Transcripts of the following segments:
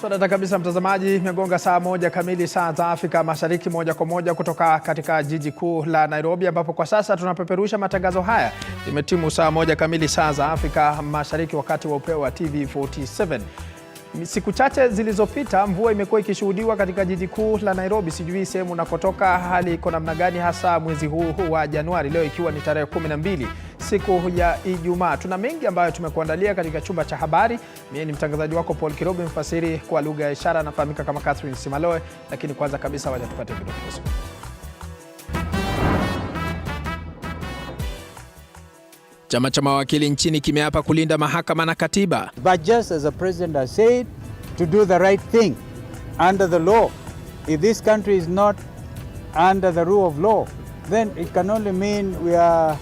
Swada kabisa mtazamaji, imegonga saa 1 kamili saa za Afrika Mashariki, moja kwa moja kutoka katika jiji kuu la Nairobi, ambapo kwa sasa tunapeperusha matangazo haya. Imetimu saa 1 kamili saa za Afrika Mashariki, wakati wa upeo wa TV47. Siku chache zilizopita mvua imekuwa ikishuhudiwa katika jiji kuu la Nairobi. Sijui sehemu unakotoka hali iko namna gani, hasa mwezi huu wa Januari, leo ikiwa ni tarehe 12, siku ya Ijumaa. Tuna mengi ambayo tumekuandalia katika chumba cha habari. Mimi ni mtangazaji wako Paul Kirobi, mfasiri kwa lugha ya ishara anafahamika kama Catherine Simaloe, lakini kwanza kabisa wacha tupate vidokezo. Chama cha mawakili nchini kimeapa kulinda mahakama na katiba. But just as the president has said, to do the right thing under the law. If this country is not under the rule of law, then it can only mean we are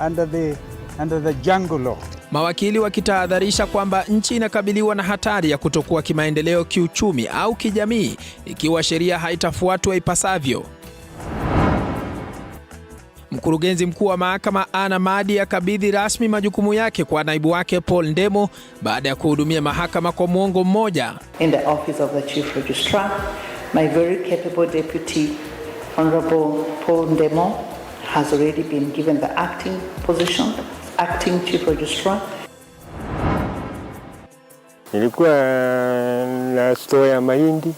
under the jungle law. Mawakili wakitahadharisha kwamba nchi inakabiliwa na hatari ya kutokuwa kimaendeleo kiuchumi au kijamii ikiwa sheria haitafuatwa ipasavyo. Mkurugenzi mkuu wa mahakama Anna Madi akabidhi rasmi majukumu yake kwa naibu wake Paul Ndemo baada ya kuhudumia mahakama kwa muongo mmoja. In the office of the Chief Registrar, my very capable deputy, Honorable Paul Ndemo, has already been given the acting position, acting Chief Registrar. Nilikuwa na store ya mahindi,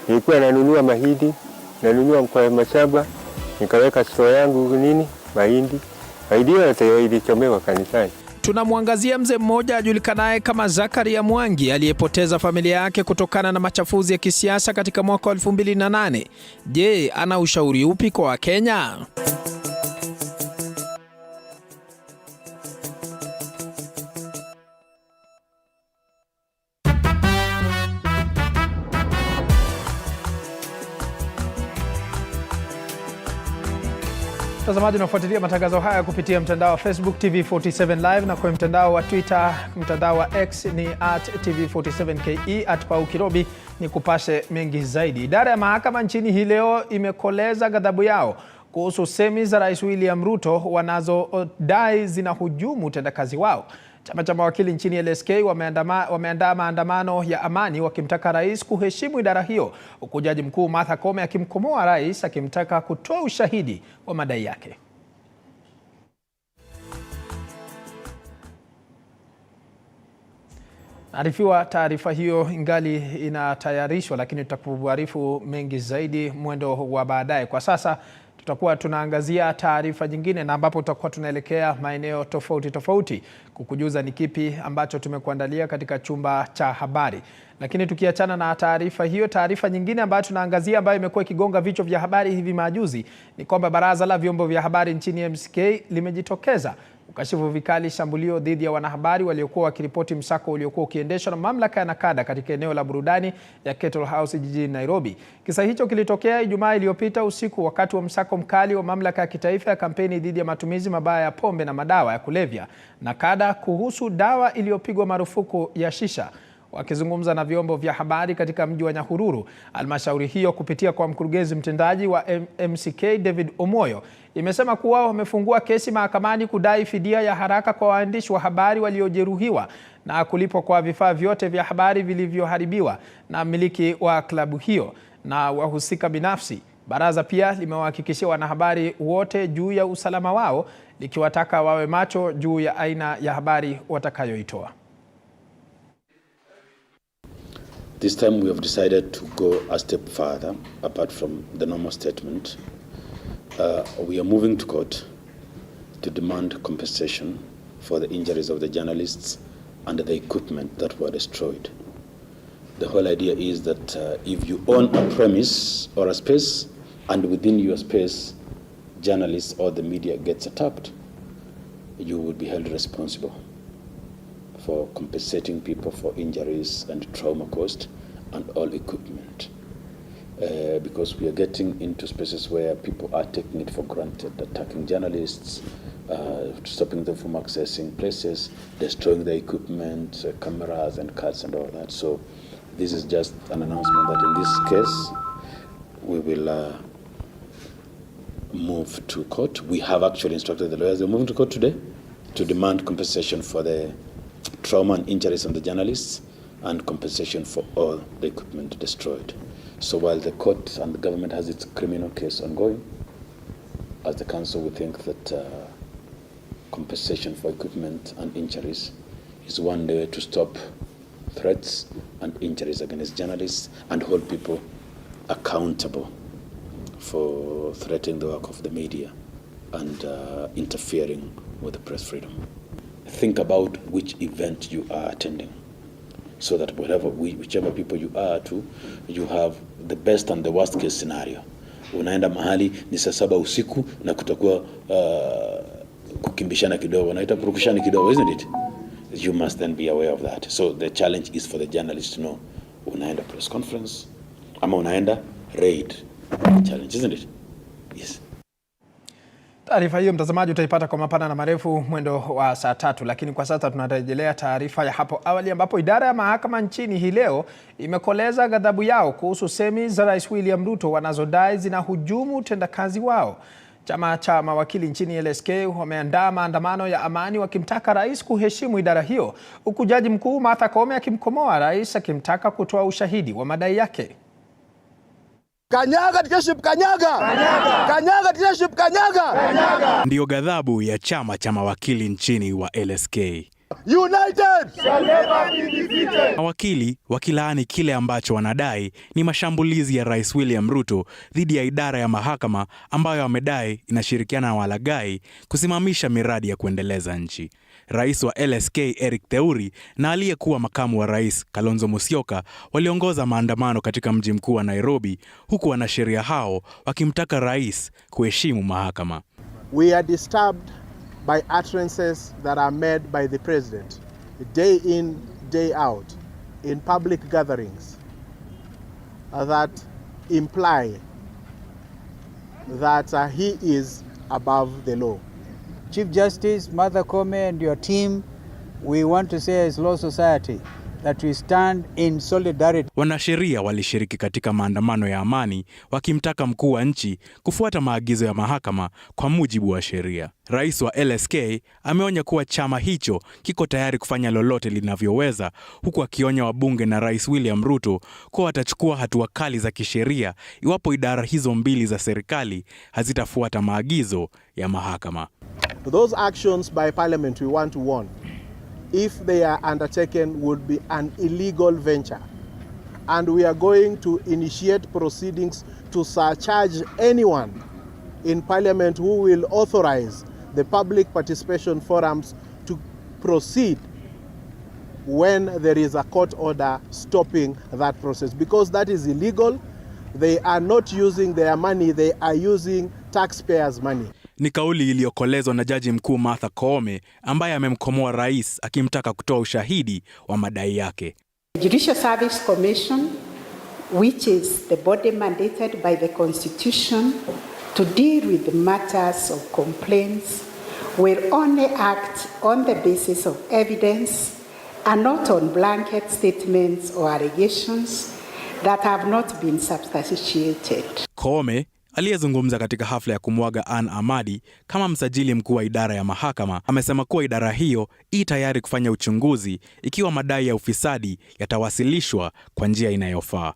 nilikuwa nanunua mahindi, nanunua kwa mashamba. Nikaweka store yangu mahindi. Mahindi yote ilichomewa kanisani. Tunamwangazia mzee mmoja ajulikanaye kama Zakaria Mwangi aliyepoteza familia yake kutokana na machafuzi ya kisiasa katika mwaka 2008. Je, ana ushauri upi kwa Wakenya? Mtazamaji, unafuatilia matangazo haya kupitia mtandao wa Facebook TV47 Live, na kwa mtandao wa Twitter, mtandao wa X ni @TV47KE, @paukirobi ni kupashe mengi zaidi. Idara ya mahakama nchini hii leo imekoleza ghadhabu yao kuhusu semi za Rais William Ruto wanazodai zinahujumu utendakazi wao. Chama cha mawakili nchini LSK wameandaa maandamano ya amani wakimtaka rais kuheshimu idara hiyo, huku Jaji Mkuu Martha Koome akimkomoa rais akimtaka kutoa ushahidi wa madai yake. Naarifiwa taarifa hiyo ingali inatayarishwa, lakini tutakuarifu mengi zaidi mwendo wa baadaye. Kwa sasa tutakuwa tunaangazia taarifa nyingine, na ambapo tutakuwa tunaelekea maeneo tofauti kukujuza ni kipi ambacho tumekuandalia katika chumba cha habari. Lakini tukiachana na taarifa hiyo, taarifa nyingine ambayo tunaangazia ambayo imekuwa ikigonga vichwa vya habari hivi majuzi ni kwamba baraza la vyombo vya habari nchini MCK limejitokeza ukashifu vikali shambulio dhidi ya wanahabari waliokuwa wakiripoti msako uliokuwa ukiendeshwa na mamlaka ya Nakada katika eneo la burudani ya Kettle House jijini Nairobi. Kisa hicho kilitokea Ijumaa iliyopita usiku wakati wa msako mkali wa mamlaka ya kitaifa ya kampeni dhidi ya matumizi mabaya ya pombe na madawa ya kulevya Nakada kuhusu dawa iliyopigwa marufuku ya shisha. Wakizungumza na vyombo vya habari katika mji wa Nyahururu, halmashauri hiyo kupitia kwa mkurugenzi mtendaji wa MCK David Omoyo imesema kuwa wamefungua kesi mahakamani kudai fidia ya haraka kwa waandishi wa habari waliojeruhiwa na kulipwa kwa vifaa vyote vya habari vilivyoharibiwa na mmiliki wa klabu hiyo na wahusika binafsi. Baraza pia limewahakikishia wanahabari wote juu ya usalama wao, likiwataka wawe macho juu ya aina ya habari watakayoitoa. This time we have decided to go a step further apart from the normal statement. We are moving to court to demand compensation for the injuries of the journalists and the equipment that were destroyed. The whole idea is that if you own a premise or a space and within your space journalists or the media gets attacked, you will be held responsible for compensating people for injuries and trauma caused and all equipment. Because we are getting into spaces where people are taking it for granted, attacking journalists, stopping them from accessing places, destroying the equipment, cameras and cards and all that. So this is just an announcement that in this case, we will move to court. We have actually instructed the lawyers, they're moving to court today to demand compensation for the trauma and injuries on the journalists and compensation for all the equipment destroyed. So while the court and the government has its criminal case ongoing, as the council, we think that compensation for equipment and injuries is one way to stop threats and injuries against journalists and hold people accountable for threatening the work of the media and interfering with the press freedom. Think about which event you are attending, so that whichever people you are to, you have the best and the worst case scenario. Unaenda mahali ni saa 7 usiku na kutakuwa kukimbishana kidogo, naita purukushani kidogo, isn't it? You must then be aware of that. So the challenge is for the journalists to know, unaenda press conference ama unaenda raid. Challenge, isn't it? Yes. Taarifa hiyo mtazamaji utaipata kwa mapana na marefu mwendo wa saa 3, lakini kwa sasa tunarejelea taarifa ya hapo awali ambapo idara ya mahakama nchini hii leo imekoleza ghadhabu yao kuhusu semi za Rais William Ruto wanazodai zinahujumu utendakazi wao. Chama cha mawakili nchini LSK wameandaa maandamano ya amani wakimtaka rais kuheshimu idara hiyo, huku jaji mkuu Martha Koome akimkomoa rais akimtaka kutoa ushahidi wa madai yake. Kanyaga leadership, kanyaga! Kanyaga! Kanyaga leadership, kanyaga! Kanyaga! Ndiyo ghadhabu ya chama cha mawakili nchini wa LSK. United shall never be defeated. Mawakili wakilaani kile ambacho wanadai ni mashambulizi ya Rais William Ruto dhidi ya idara ya mahakama ambayo wamedai inashirikiana na walaghai kusimamisha miradi ya kuendeleza nchi. Rais wa LSK Eric Theuri na aliyekuwa makamu wa rais Kalonzo Musyoka waliongoza maandamano katika mji mkuu wa Nairobi, huku wanasheria hao wakimtaka rais kuheshimu mahakama. We are disturbed by utterances that are made by the president day in, day out in public gatherings that imply that he is above the law. Chief Justice Martha Koome and your team, we want to say as Law Society that we stand in solidarity. Wanasheria walishiriki katika maandamano ya amani wakimtaka mkuu wa nchi kufuata maagizo ya mahakama kwa mujibu wa sheria. Rais wa LSK ameonya kuwa chama hicho kiko tayari kufanya lolote linavyoweza, huku akionya wabunge na Rais William Ruto kuwa watachukua hatua kali za kisheria iwapo idara hizo mbili za serikali hazitafuata maagizo ya mahakama. Those actions by Parliament, we want to warn, if they are undertaken, would be an illegal venture. And we are going to initiate proceedings to surcharge anyone in Parliament who will authorize the public participation forums to proceed when there is a court order stopping that process. Because that is illegal. They are not using their money, they are using taxpayers' money. Ni kauli iliyokolezwa na jaji mkuu Martha Koome ambaye amemkomoa rais akimtaka kutoa ushahidi wa madai yake. The Judicial Service Commission, which is the body mandated by the Constitution to deal with the matters of complaints, will only act on the basis of evidence and not on blanket statements or allegations that have not been substantiated. Koome aliyezungumza katika hafla ya kumwaga Ann Amadi kama msajili mkuu wa idara ya mahakama amesema kuwa idara hiyo tayari kufanya uchunguzi ikiwa madai ya ufisadi yatawasilishwa kwa njia inayofaa.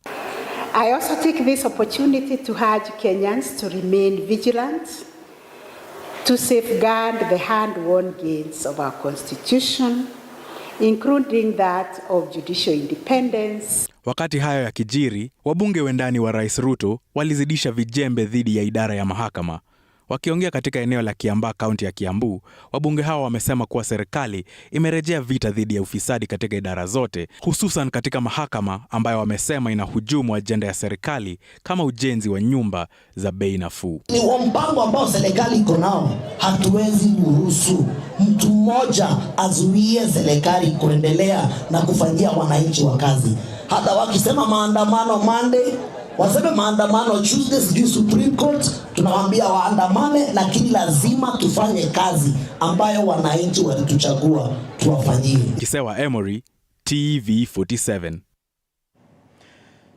I also take this opportunity to urge Kenyans to remain vigilant, to safeguard the hard-won gains of our Constitution, including that of judicial independence. Wakati hayo ya kijiri, wabunge wendani wa Rais Ruto walizidisha vijembe dhidi ya idara ya mahakama. Wakiongea katika eneo la Kiambaa, kaunti ya Kiambu, wabunge hao wamesema kuwa serikali imerejea vita dhidi ya ufisadi katika idara zote, hususan katika mahakama ambayo wamesema inahujumu ajenda ya serikali kama ujenzi wa nyumba za bei nafuu. Ni mpango ambao serikali iko nao. Hatuwezi kuruhusu mtu mmoja azuie serikali kuendelea na kufanyia wananchi wa kazi. Hata wakisema maandamano Monday, waseme maandamano Tuesday, sijui Supreme Court, tunawaambia waandamane, lakini lazima tufanye kazi ambayo wananchi walituchagua tuwafanyie. Kisewa Emory, TV47.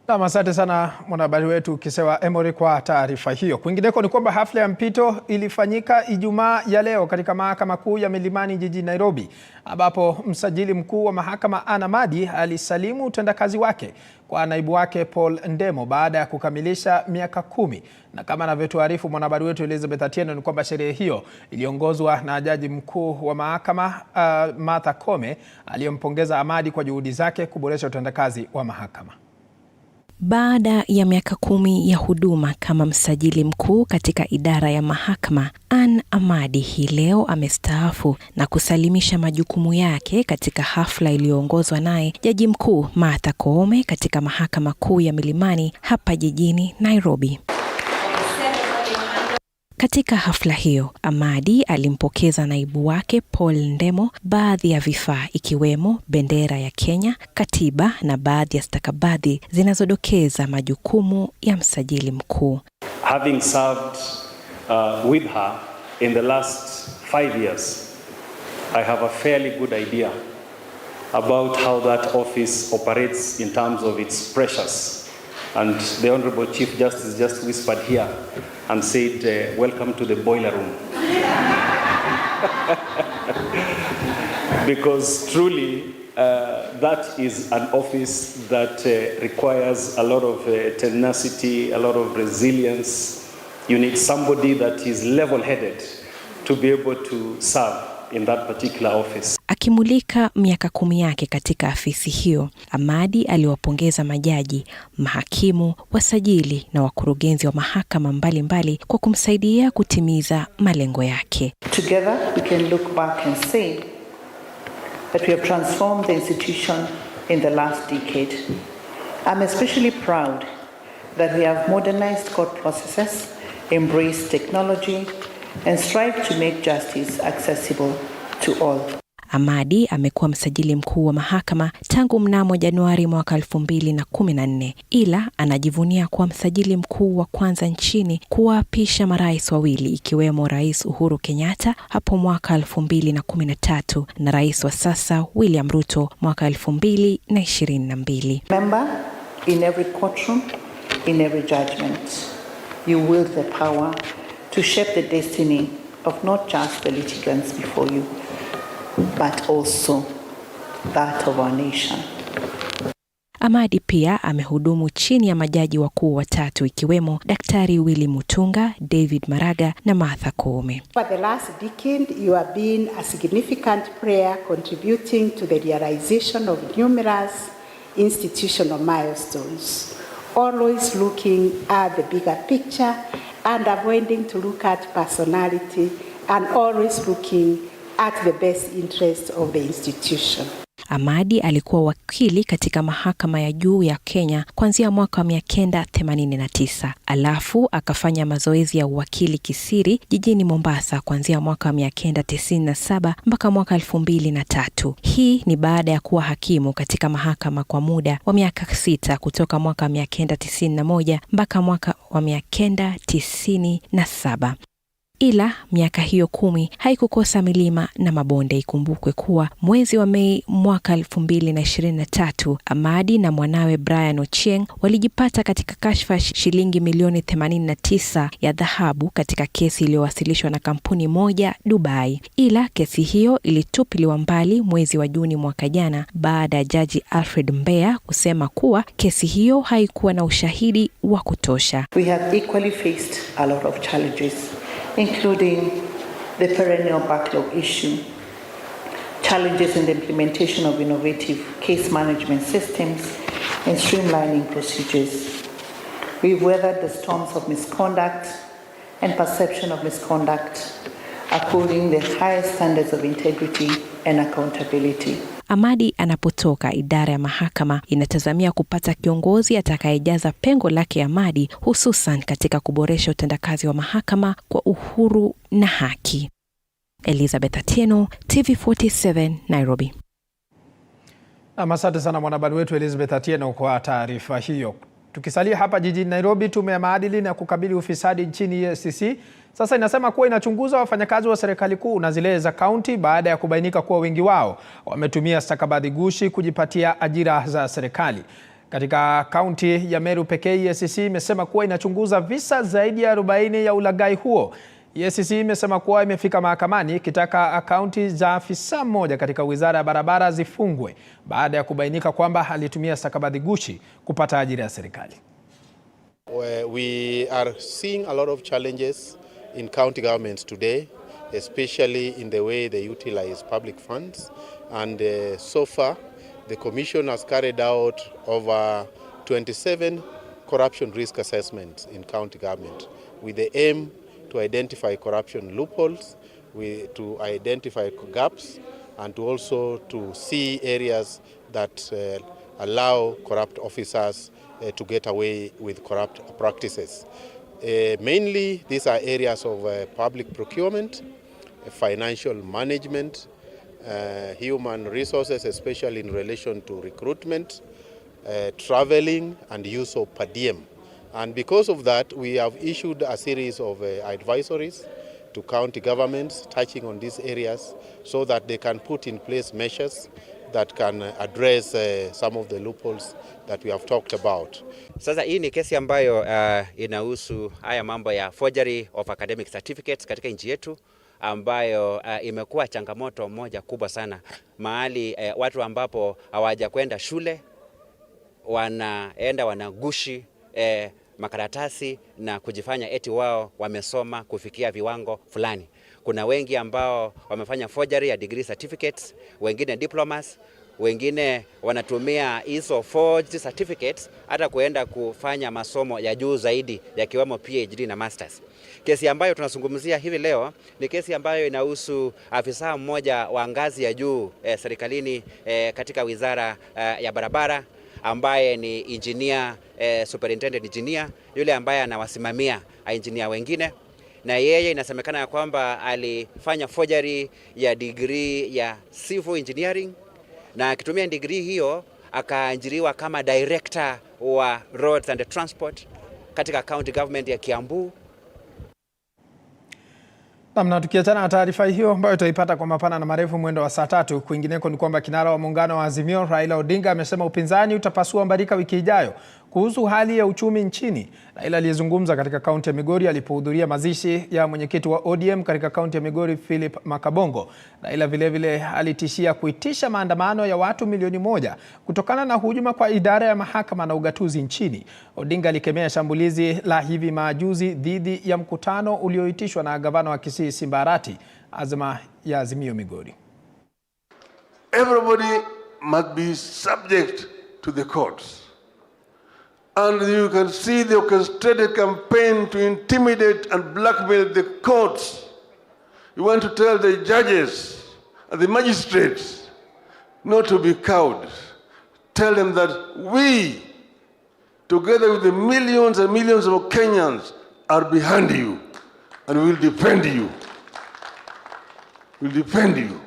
Asante sana mwanahabari wetu Kisewa Emory kwa taarifa hiyo. Kwingineko ni kwamba hafla ya mpito ilifanyika Ijumaa ya leo katika Mahakama Kuu ya Milimani jijini Nairobi, ambapo msajili mkuu wa mahakama Anna Madi alisalimu utendakazi wake kwa naibu wake Paul Ndemo baada ya kukamilisha miaka 10. Na kama anavyotuarifu mwanahabari wetu Elizabeth Atieno, ni kwamba sherehe hiyo iliongozwa na jaji mkuu wa mahakama Martha Koome, aliyempongeza Amadi kwa juhudi zake kuboresha utendakazi wa mahakama. Baada ya miaka 10 ya huduma kama msajili mkuu katika idara ya mahakama, Ann Amadi hii leo amestaafu na kusalimisha majukumu yake katika hafla iliyoongozwa naye jaji mkuu Martha Koome katika Mahakama Kuu ya Milimani hapa jijini Nairobi. Katika hafla hiyo, Amadi alimpokeza naibu wake Paul Ndemo baadhi ya vifaa ikiwemo bendera ya Kenya, katiba na baadhi ya stakabadhi zinazodokeza majukumu ya msajili mkuu. Having served with her in the last 5 years, I have a fairly good idea about how that office operates in terms of its pressures. And the Honorable Chief Justice just whispered here and said, welcome to the boiler room. Because truly, that is an office that requires a lot of tenacity, a lot of resilience. You need somebody that is level-headed to be able to serve in that particular office. Akimulika miaka 10 yake katika afisi hiyo, Amadi aliwapongeza majaji, mahakimu, wasajili na wakurugenzi wa mahakama mbalimbali kwa kumsaidia kutimiza malengo yake. Together we can look back and say that we have transformed the institution in the last decade. I'm especially proud that we have modernized court processes, embraced technology, and strive to make justice accessible to all. Amadi amekuwa msajili mkuu wa mahakama tangu mnamo Januari mwaka 2014, ila anajivunia kuwa msajili mkuu wa kwanza nchini kuwaapisha marais wawili, ikiwemo Rais Uhuru Kenyatta hapo mwaka 2013 na rais wa sasa William Ruto mwaka 2022. Remember, in every courtroom, in every judgment, you wield the power to shape the destiny of not just the litigants before you, but also that of our nation. Amadi pia amehudumu chini ya majaji wakuu watatu ikiwemo Daktari Willy Mutunga, David Maraga na Martha Koome. For the last decade, you have been a significant player contributing to the realization of numerous institutional milestones, always looking at the bigger picture and avoiding to look at personality and always looking at the best interest of the institution. Amadi alikuwa wakili katika mahakama ya juu ya Kenya kuanzia mwaka 1989. Alafu akafanya mazoezi ya uwakili kisiri jijini Mombasa kuanzia mwaka 1997 mpaka mwaka 2003. Hii ni baada ya kuwa hakimu katika mahakama kwa muda wa miaka 6 kutoka mwaka 1991 mpaka mwaka wa 1997. Ila miaka hiyo 10 haikukosa milima na mabonde. Ikumbukwe kuwa mwezi wa Mei mwaka 2023, Amadi na mwanawe Brian Ochieng walijipata katika kashfa shilingi milioni 89 ya dhahabu katika kesi iliyowasilishwa na kampuni moja Dubai. Ila kesi hiyo ilitupiliwa mbali mwezi wa Juni mwaka jana baada ya Jaji Alfred Mbea kusema kuwa kesi hiyo haikuwa na ushahidi wa kutosha. We have equally faced a lot of challenges, including the perennial backlog issue, challenges in the implementation of innovative case management systems, and streamlining procedures. We've weathered the storms of misconduct and perception of misconduct, upholding the highest standards of integrity and accountability. Amadi anapotoka, idara ya mahakama inatazamia kupata kiongozi atakayejaza pengo lake Amadi, hususan katika kuboresha utendakazi wa mahakama kwa uhuru na haki. Elizabeth Atieno, TV47, Nairobi. Asante sana mwanahabari wetu Elizabeth Atieno kwa taarifa hiyo. Tukisalia hapa jijini Nairobi, tume ya maadili na kukabili ufisadi nchini EACC sasa inasema kuwa inachunguza wafanyakazi wa serikali kuu na zile za kaunti baada ya kubainika kuwa wengi wao wametumia stakabadhi gushi kujipatia ajira za serikali. Katika kaunti ya Meru pekee, EACC imesema kuwa inachunguza visa zaidi ya 40 ya ulaghai huo. EACC imesema kuwa imefika mahakamani ikitaka akaunti za afisa mmoja katika Wizara ya Barabara zifungwe baada ya kubainika kwamba alitumia stakabadhi gushi kupata ajira ya serikali. We are seeing a lot of challenges in county governments today, especially in the way they utilize public funds. And so far, the Commission has carried out over 27 corruption risk assessments in county government with the aim to identify corruption loopholes, to identify gaps, and to also to see areas that allow corrupt officers to get away with corrupt practices. Mainly, these are areas of public procurement, financial management, human resources, especially in relation to recruitment, traveling, and use of per diem. And because of that, we have issued a series of advisories to county governments touching on these areas so that they can put in place measures that can address some of the loopholes that we have talked about. Sasa hii ni kesi ambayo inahusu haya mambo ya forgery of academic certificates katika nchi yetu, ambayo imekuwa changamoto moja kubwa sana, mahali watu ambapo hawaja kwenda shule wanaenda wanagushi makaratasi na kujifanya eti wao wamesoma kufikia viwango fulani. Kuna wengi ambao wamefanya forgery ya degree certificates, wengine diplomas, wengine wanatumia hizo forged certificates hata kuenda kufanya masomo ya juu zaidi yakiwemo PhD na masters. Kesi ambayo tunazungumzia hivi leo ni kesi ambayo inahusu afisa mmoja wa ngazi ya juu serikalini katika Wizara ya Barabara, ambaye ni engineer, superintendent engineer, yule ambaye anawasimamia engineer wengine, na yeye inasemekana ya kwamba alifanya forgery ya degree ya civil engineering, na akitumia degree hiyo akaajiriwa kama director wa roads and transport katika county government ya Kiambu. Na tukiachana na taarifa hiyo ambayo tutaipata kwa mapana na marefu mwendo wa saa 3, kwingineko ni kwamba kinara wa muungano wa Azimio Raila Odinga amesema upinzani utapasua mbarika wiki ijayo kuhusu hali ya uchumi nchini. Raila aliyezungumza katika kaunti ya Migori alipohudhuria mazishi ya mwenyekiti wa ODM katika kaunti ya Migori Philip Makabongo. Raila vilevile alitishia kuitisha maandamano ya watu milioni 1 kutokana na hujuma kwa idara ya mahakama na ugatuzi nchini. Odinga alikemea shambulizi la hivi majuzi dhidi ya mkutano ulioitishwa na gavana wa Kisii Simba Arati, azma ya Azimio Migori. Everybody must be subject to the courts. And you can see the orchestrated campaign to intimidate and blackmail the courts. You want to tell the judges and the magistrates not to be cowed. Tell them that we, together with the millions and millions of Kenyans, are behind you and we will defend you. We will defend you.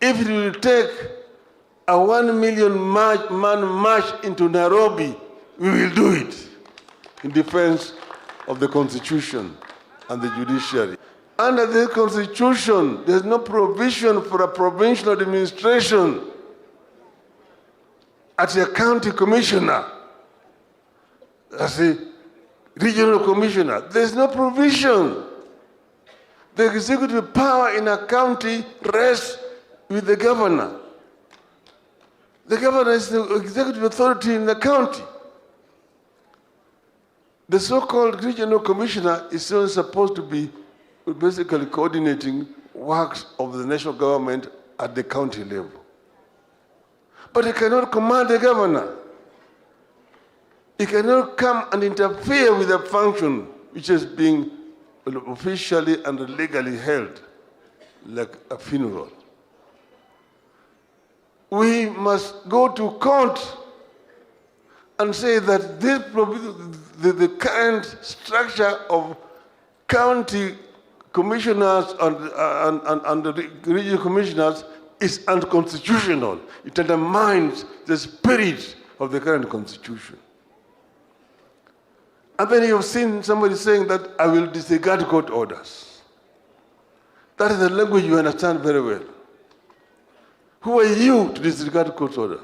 If it will take a 1 million man march into Nairobi, we will do it in defense of the Constitution and the judiciary. Under the Constitution, there's no provision for a provincial administration as a county commissioner, as a regional commissioner. There's no provision. The executive power in a county rests with the governor. The governor is the executive authority in the county. The so-called regional commissioner is still supposed to be basically coordinating works of the national government at the county level. But he cannot command the governor. He cannot come and interfere with a function which is being officially and legally held, like a funeral. We must go to court and say that the current structure of county commissioners and the regional commissioners is unconstitutional. It undermines the spirit of the current constitution. And then you have seen somebody saying that I will disregard court orders. That is the language you understand very well. Who are you to disregard court orders?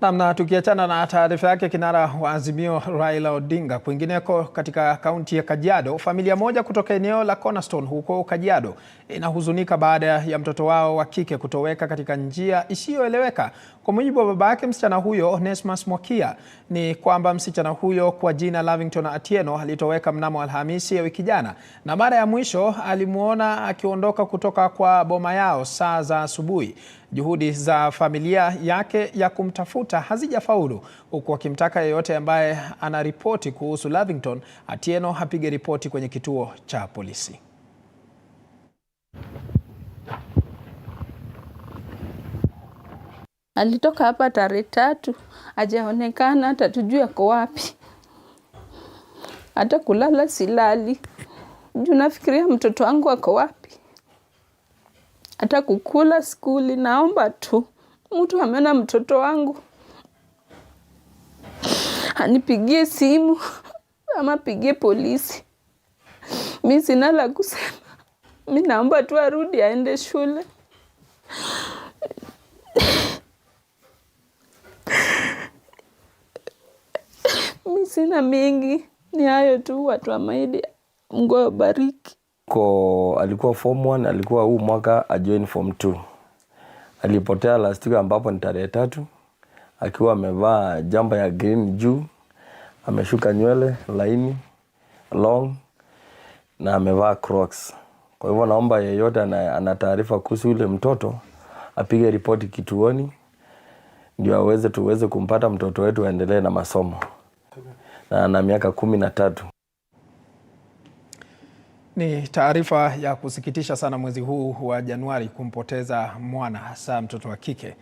Na tukiachana na taarifa yake kinara wa Azimio Raila Odinga, kwingineko katika kaunti ya Kajiado, familia moja kutoka eneo la Cornerstone huko Kajiado inahuzunika baada ya mtoto wao wa kike kutoweka katika njia isiyoeleweka. Kwa mujibu wa babake msichana huyo, Onesmus Mwakia, ni kwamba msichana huyo kwa jina Lavington Atieno alitoweka mnamo Alhamisi ya wiki jana, na mara ya mwisho alimuona akiondoka kutoka kwa boma yao saa za asubuhi. Juhudi za familia yake ya kumtafuta hazijafaulu, huku akimtaka yeyote ambaye anaripoti kuhusu Lavington Atieno apige ripoti kwenye kituo cha polisi. Alitoka hapa tarehe 3, hajaonekana, hata tujue ako wapi. Hata kulala silali. Juu nafikiria mtoto wangu ako wapi. Hata kukula skuli, naomba tu mtu ameona mtoto wangu anipigie simu ama pigie polisi. Mimi sina la kusema. Mimi naomba tu arudi aende shule. Mimi sina mengi, ni hayo tu. Watu wa Maidi, Mungu awabariki. Alikuwa form 1, alikuwa huu mwaka ajoin form 2. Alipotea last week ambapo ni tarehe 3, akiwa amevaa jumper ya green juu, ameshuka nywele laini long na amevaa Crocs. Kwa hivyo naomba yeyote ana taarifa kuhusu yule mtoto apige ripoti kituoni, ndio tuweze kumpata mtoto wetu aendelee na masomo. Na ana miaka 13. Ni taarifa ya kusikitisha sana mwezi huu wa Januari kumpoteza mwana, hasa mtoto wa kike.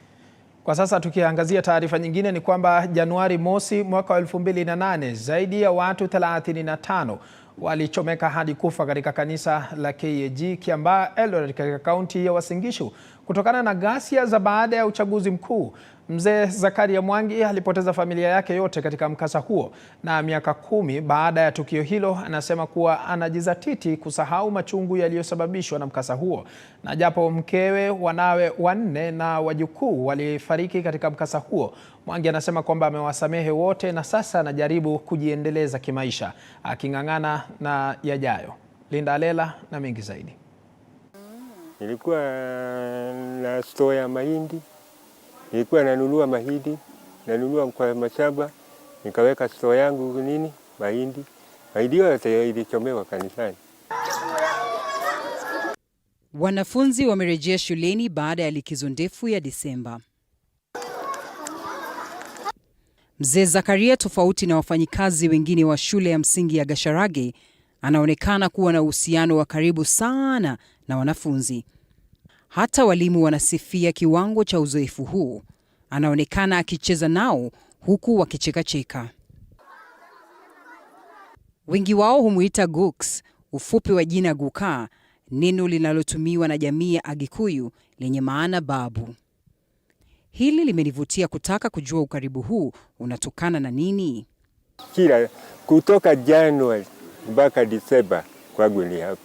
Kwa sasa tukiangazia taarifa nyingine ni kwamba Januari mosi mwaka wa 2008 zaidi ya watu 35 walichomeka hadi kufa katika kanisa la KAG Kiambaa Eldoret katika kaunti ya Uasin Gishu kutokana na ghasia za baada ya uchaguzi mkuu. Mzee Zakaria Mwangi alipoteza familia yake yote katika mkasa huo, na miaka 10 baada ya tukio hilo anasema kuwa anajizatiti kusahau machungu yaliyosababishwa na mkasa huo. Na japo mkewe, wanawe 4 na wajukuu walifariki katika mkasa huo, Mwangi anasema kwamba amewasamehe wote na sasa anajaribu kujiendeleza kimaisha, aking'ang'ana na yajayo. Linda Alela na mengi zaidi. Nilikuwa na store ya mahindi. Nilikuwa nanunua mahindi, nanunua kwa mashamba, nikaweka store yangu mahindi. Mahindi yote ilichomewa kanisani. Wanafunzi wamerejea shuleni baada ya likizo ndefu ya Disemba. Mzee Zakaria, tofauti na wafanyikazi wengine wa shule ya msingi ya Gasharage, anaonekana kuwa na uhusiano wa karibu sana na wanafunzi. Hata walimu wanasifia kiwango cha uzoefu huu. Anaonekana akicheza nao huku wakicheka-cheka. Wengi wao humuita Gooks, ufupi wa jina Guka, neno linalotumiwa na jamii ya Agikuyu lenye maana babu. Hili limenivutia kutaka kujua ukaribu huu unatokana na nini. Kutoka Januari mpaka Disemba kwangu ni hapa.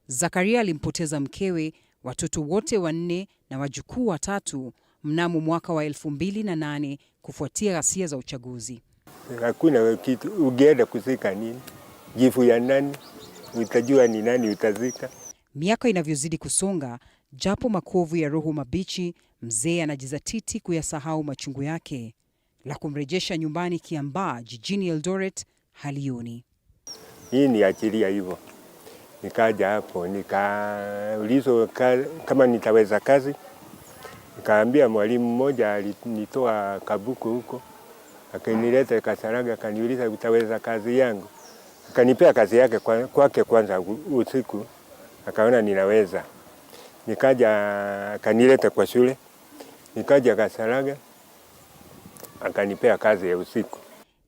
Zakaria alimpoteza mkewe, watoto wote 4 na wajukuu 3 mnamo mwaka wa 2008 kufuatia ghasia za uchaguzi. Hakuna kitu, ungeenda kuzika nini? Jifu ya nani? Utajua ni nani utazika? Miaka inavyozidi kusonga, japo makovu ya roho mabichi, mzee anajizatiti kuyasahau machungu yake. La kumrejesha nyumbani Kiambaa jijini Eldoret halioni. Hii ni achilia hivyo. Nikaja hapo, nikaulizwa kama nitaweza kazi. Nikaambia mwalimu mmoja alinitoa Kabuku huko. Akanileta Kasaraga, akaniuliza utaweza kazi yangu. Akanipea kazi yake kwake kwanza usiku. Akaona ninaweza. Nikaja akanileta kwa shule. Nikaja Kasaraga. Akanipea kazi ya usiku.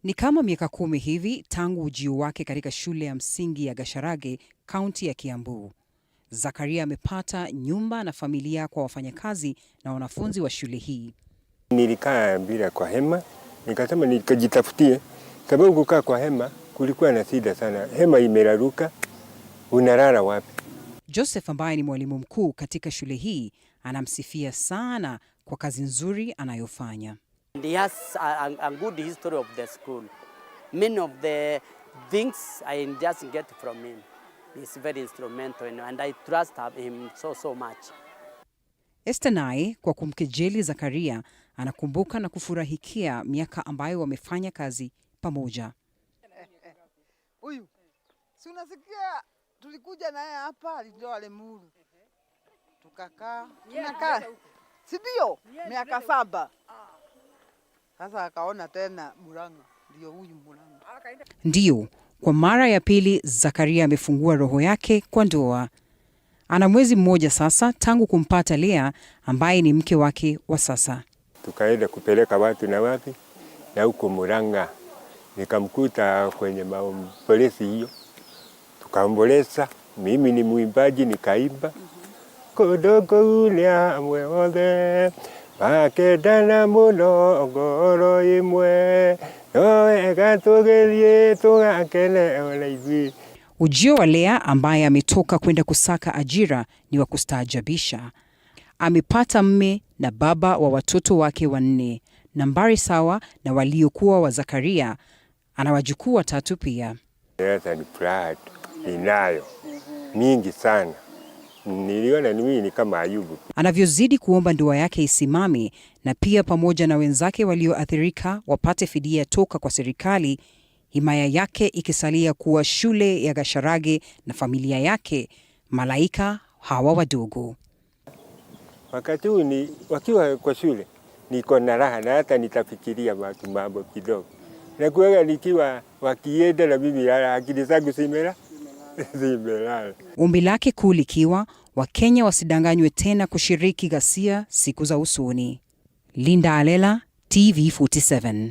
Ni kama miaka 10 hivi tangu ujio wake katika shule ya msingi ya Gasharage, kaunti ya Kiambu. Zakaria amepata nyumba na familia kwa wafanyakazi na wanafunzi wa shule hii. Nilikaa bila kwa hema, nikasema nikajitafutie, sababu kukaa kwa hema kulikuwa na shida sana. Hema imeraruka, unalala wapi? Joseph ambaye ni mwalimu mkuu katika shule hii anamsifia sana kwa kazi nzuri anayofanya. He has a good history of the school. Many of the things I just get from him. He's very instrumental and I trust him so much. Esther naye kwa kumkejeli Zakaria anakumbuka na kufurahikia miaka ambayo wamefanya kazi pamoja. Huyu, si unasikia tulikuja naye hapa alitoa Lemuru. Tukakaa, tunakaa. Si ndio? Miaka 7. Sasa akaona tena Murang'a, ndio huyu Murang'a. Ndio, kwa mara ya pili Zakaria amefungua roho yake kwa ndoa. Ana mwezi mmoja sasa tangu kumpata Lea ambaye ni mke wake wa sasa. Tukaenda kupeleka watu na wapi na huko Murang'a. Nikamkuta kwenye maombolezi hiyo. Tukaomboleza, mimi ni muimbaji nikaimba. Kodoko ulia mwewode, bakedana muno ngoro imwe, noega tugerie tugakene olaivi. Ujio wa Lea ambaye ametoka kwenda kusaka ajira ni wa kustaajabisha. Amepata mme na baba wa watoto wake 4, nambari sawa na waliokuwa wa Zakaria. Ana wajukuu 3 pia. Yes, ni proud. Ninayo mingi sana. Niliona ni kama Ayubu. Anavyozidi kuomba ndoa yake isimame na pia pamoja na wenzake walioathirika wapate fidia toka kwa serikali, himaya yake ikisalia kuwa shule ya Gasharage na familia yake, malaika hawa wadogo. Wakati huu wakiwa kwa shule niko na raha na hata nitafikiria mambo kidogo. Na kuweka nikiwa wakienda na mimi akili zangu zimelala. Ombi lake kuu likiwa Wakenya wasidanganywe tena kushiriki ghasia siku za usoni. Linda Alela, TV47.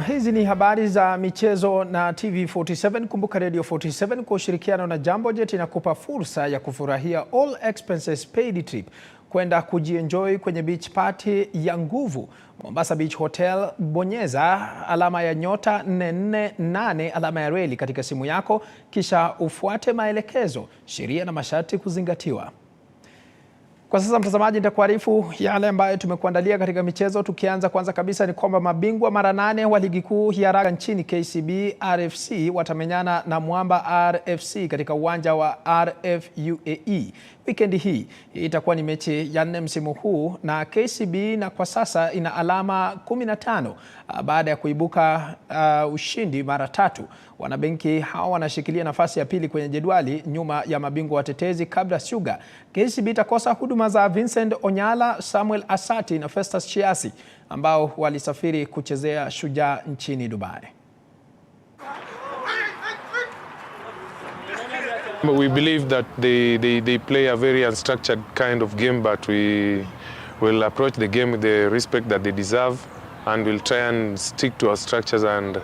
Hizi ni habari za michezo na TV47. Kumbuka Radio 47 kwa ushirikiano na JamboJet inakupa fursa ya kufurahia all expenses paid trip kwenda kujienjoy kwenye beach party ya nguvu Mombasa Beach Hotel. Bonyeza alama ya nyota 448 alama ya reli katika simu yako kisha ufuate maelekezo. Sheria na masharti kuzingatiwa. Kwa sasa mtazamaji, nitakuarifu yale ambayo tumekuandalia katika michezo. Tukianza kwanza kabisa ni kwamba mabingwa mara 8 wa ligi kuu ya raga nchini KCB RFC watamenyana na Mwamba RFC katika uwanja wa RFUAE. Wikendi hii itakuwa ni mechi ya 4 msimu huu na KCB na kwa sasa ina alama 15 baada ya kuibuka ushindi mara 3. Wanabenki hawa wanashikilia nafasi ya pili kwenye jedwali nyuma ya mabingwa watetezi Kabla Sugar. KCB itakosa huduma za Vincent Onyala, Samuel Asati na Festus Chiasi ambao walisafiri kuchezea Shujaa nchini Dubai. We believe that they play a very unstructured kind of game, but we will approach the game with the respect that they deserve, and we'll try and stick to our structures and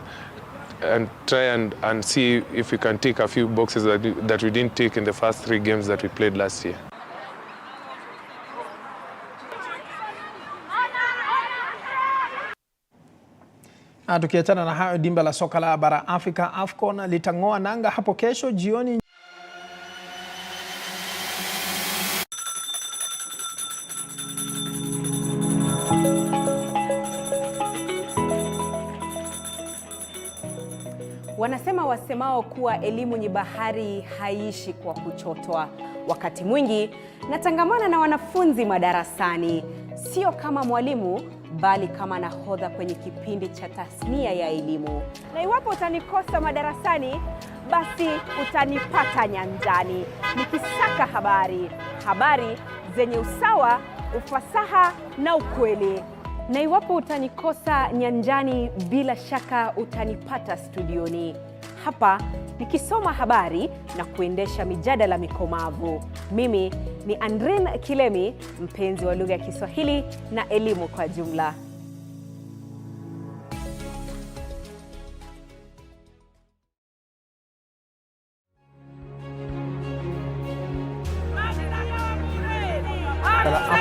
try and see if we can tick a few boxes that we didn't tick in the first 3 games that we played last year. Tukiachana na hayo, dimba la soka la bara Afrika AFCON litang'oa nanga hapo kesho jioni. Wanasema wasemao kuwa elimu ni bahari haiishi kwa kuchotwa. Wakati mwingi natangamana na wanafunzi madarasani, sio kama mwalimu bali kama nahodha kwenye kipindi cha tasnia ya elimu. Na iwapo utanikosa madarasani, basi utanipata nyanjani nikisaka habari zenye usawa, ufasaha na ukweli. Na iwapo utanikosa nyanjani, bila shaka utanipata studioni hapa nikisoma habari na kuendesha mijadala mikomavu. Mimi ni Andrin Kilemi, mpenzi wa lugha ya Kiswahili na elimu kwa jumla.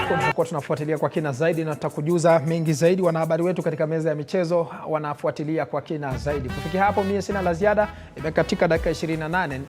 AFCON tutakuwa tunafuatilia kwa kina zaidi na tutakujuza mengi zaidi. Wanahabari wetu katika meza ya michezo wanafuatilia kwa kina zaidi. Kufikia hapo mimi sina la ziada. Imekatika dakika 28.